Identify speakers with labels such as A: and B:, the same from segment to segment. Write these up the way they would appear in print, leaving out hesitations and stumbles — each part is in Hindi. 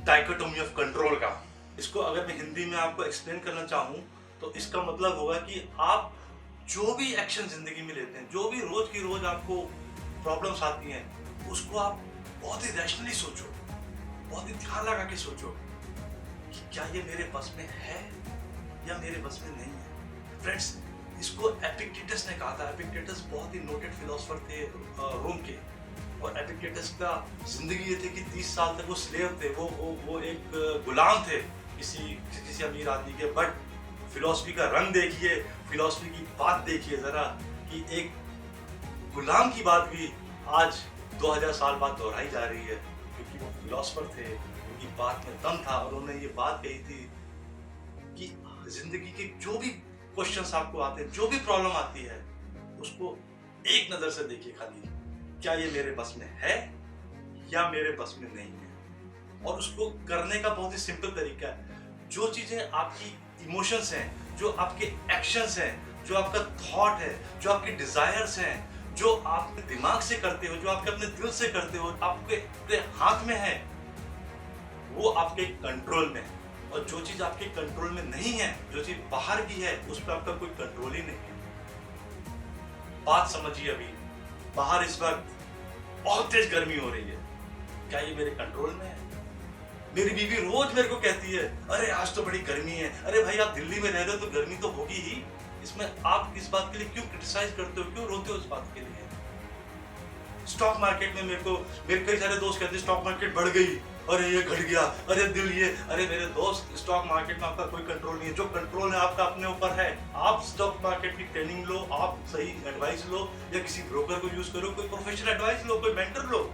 A: डाइकोटोमी ऑफ कंट्रोल का। इसको अगर मैं हिंदी में आपको एक्सप्लेन करना चाहूँ तो इसका मतलब होगा कि आप जो भी एक्शन जिंदगी में लेते हैं, जो भी रोज की रोज आपको प्रॉब्लम्स आती हैं, उसको आप बहुत ही रैशनली सोचो, बहुत ही ध्यान लगा के सोचो कि क्या ये मेरे बस में है या मेरे बस में नहीं है। फ्रेंड्स, इसको एपिक्टेटस ने कहा था। एपिक्टेटस बहुत ही नोटेड फिलोसोफर थे रोम के। और एपिक्टेटस का जिंदगी ये थी कि 30 साल तक वो स्लेव थे, वो एक गुलाम थे किसी अमीर आदमी के। बट फिलॉसफी का रंग देखिए, फिलॉसफी की बात देखिए जरा, कि एक गुलाम की बात भी आज 2000 साल बाद दोहराई जा रही है, क्योंकि वो फिलॉसफर थे, उनकी बात में दम था। और उन्होंने ये बात कही थी कि जिंदगी के जो भी क्वेश्चंस आपको आते हैं, जो भी प्रॉब्लम आती है, उसको एक नजर से देखिए खाली, क्या ये मेरे बस में है या मेरे बस में नहीं है। और उसको करने का बहुत ही सिंपल तरीका है। जो चीजें आपकी इमोशंस हैं, जो आपके एक्शंस हैं, जो आपका थॉट है, जो आपके डिजायर्स हैं, जो आप अपने दिमाग से करते हो, जो आपके अपने दिल से करते हो, आपके हाथ में है, वो आपके कंट्रोल में है। और जो चीज आपके कंट्रोल में नहीं है, जो चीज बाहर की है, उस पर आपका कोई कंट्रोल ही नहीं है। बात समझिए, अभी बाहर इस वक्त बहुत तेज गर्मी हो रही है, क्या ये मेरे कंट्रोल में है? मेरी बीवी रोज मेरे को कहती है, अरे आज तो बड़ी गर्मी है। अरे भाई, आप दिल्ली में रह रहे हो तो गर्मी तो होगी ही। इसमें आप इस बात के लिए क्यों क्रिटिसाइज करते हो, क्यों रोते हो इस बात के लिए? स्टॉक मार्केट में मेरे कई सारे दोस्त कहते हैं स्टॉक मार्केट बढ़ गई, अरे ये घट गया, अरे दिल ये। अरे मेरे दोस्त, स्टॉक मार्केट में आपका कोई कंट्रोल नहीं है। जो कंट्रोल है आपका अपने ऊपर है। आप स्टॉक मार्केट की ट्रेनिंग लो, आप सही एडवाइस लो, या किसी ब्रोकर को यूज करो, कोई प्रोफेशनल एडवाइस लो, कोई मेंटर लो।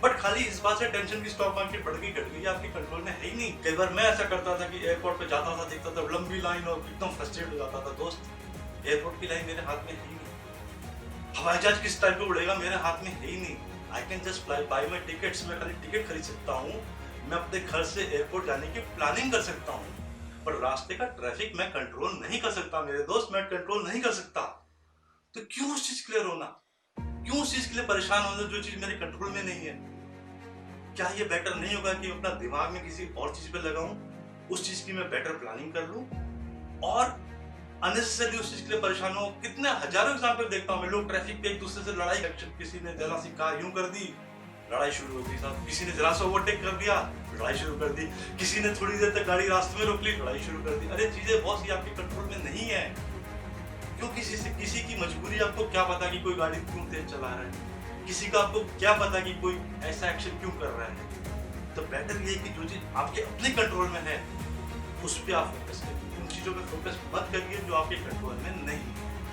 A: बट खाली इस बात से टेंशन की स्टॉक मार्केट बढ़ गई घट गई, आपके कंट्रोल में है ही नहीं। कई बार मैं ऐसा करता था कि एयरपोर्ट पे जाता था, देखता था लंबी लाइन और एकदम फ्रस्ट्रेट हो जाता था। दोस्त, एयरपोर्ट की लाइन मेरे हाथ में है ही नहीं। हवाई जहाज किस टाइम पे उड़ेगा मेरे हाथ में है ही नहीं। I can just by my tickets. मैं खाली टिकट खरीद सकता हूँ, मैं अपने घर से एयरपोर्ट जाने की प्लानिंग कर सकता हूँ, पर रास्ते का ट्रैफिक मैं कंट्रोल नहीं कर सकता मेरे दोस्त, मैं कंट्रोल नहीं कर सकता। तो क्यों उस चीज के लिए रोना, क्यों उस चीज के लिए परेशान होना जो चीज मेरे कंट्रोल में नहीं है? क्या ये बेटर नहीं होगा कि अपना दिमाग में किसी और चीज पे लगाऊं, उस चीज की मैं बेटर प्लानिंग कर लूं, और अननेसेसरली उस चीज के लिए परेशान हो? कितने हजारों एग्जाम्पल देखता हूं मैं, लोग ट्रैफिक पे एक दूसरे से लड़ाई, किसी ने जरा सी कार यूं कर दी, लड़ाई शुरू हो गई साहब। किसी ने जरा सा ओवरटेक कर दिया, लड़ाई शुरू कर दी। किसी ने थोड़ी देर तक गाड़ी रास्ते में रोक ली, लड़ाई शुरू कर दी। अरे चीजें बहुत सी आपके कंट्रोल में नहीं है। क्यों किसी की मजबूरी? आपको क्या पता कि कोई गाड़ी क्यों तेज चला रहा है? किसी का आपको क्या पता कि कोई ऐसा एक्शन क्यों कर रहा है? तो बेटर ये है कि जो चीज आपके अपने कंट्रोल में है, उस पर आप फोकस करिए। उन चीजों पे फोकस मत करिए जो आपके कंट्रोल में नहीं है।